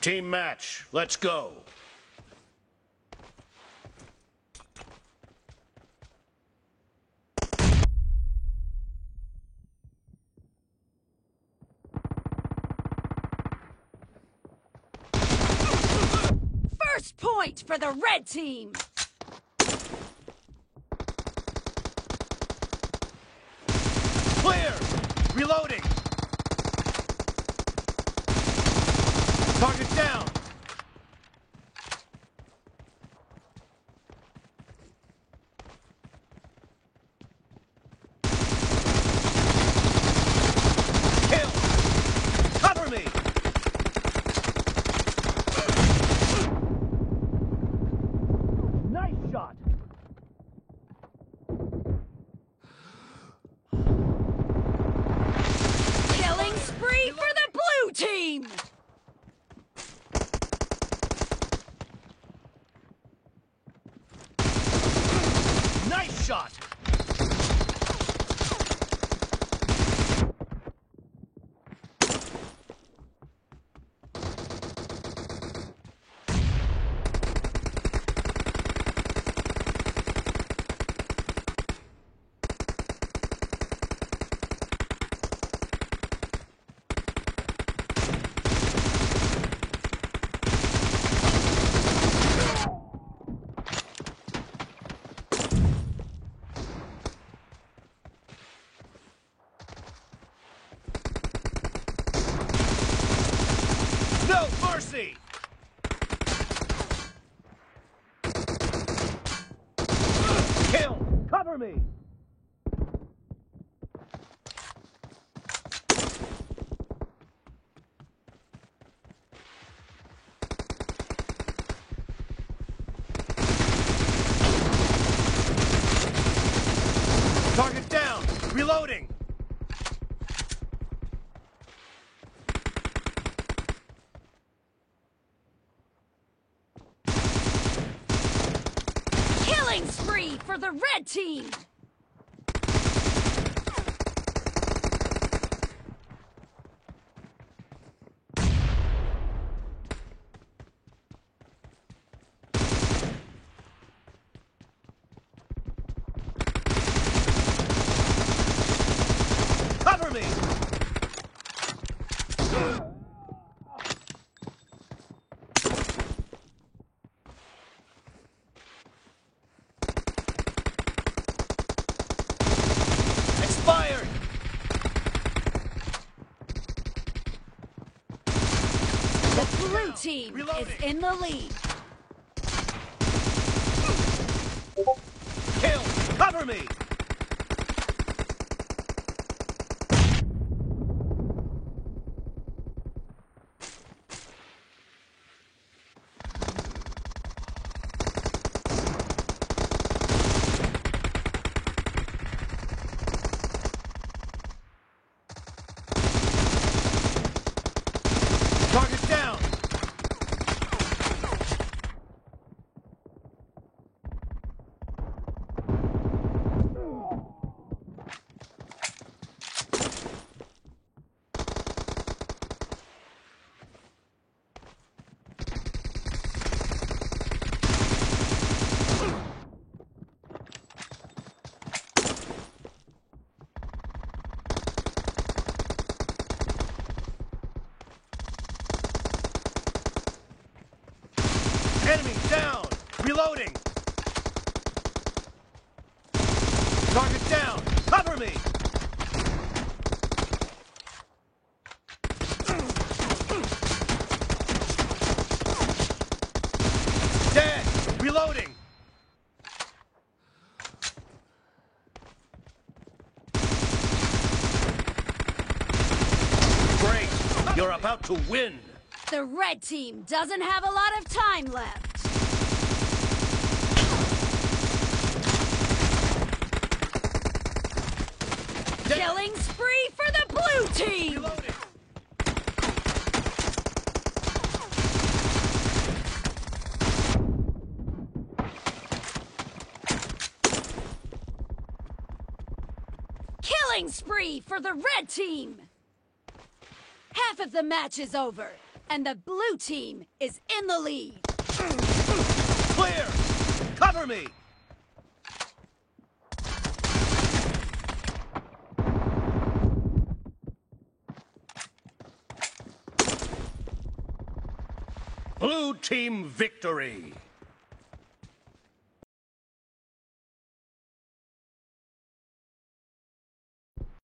Team match, let's go. First point for the red team! Clear! Reloading! Target down! Kill! Cover me! Nice shot! Killing spree for the blue team! Nice shot! No mercy! Kill! Cover me! Target down! Reloading! Killing spree for the red team! Cover me! Expired! The blue team Reloading. is in the lead. Kill! Cover me! Target down! Enemy down! Reloading! Target down! Cover me! Dead! Reloading! Great! You're about to win! The red team doesn't have a lot of time left. Killing spree for the blue team! Reloading! Killing spree for the red team! Half of the match is over. And the blue team is in the lead. Clear! Cover me! Blue team victory!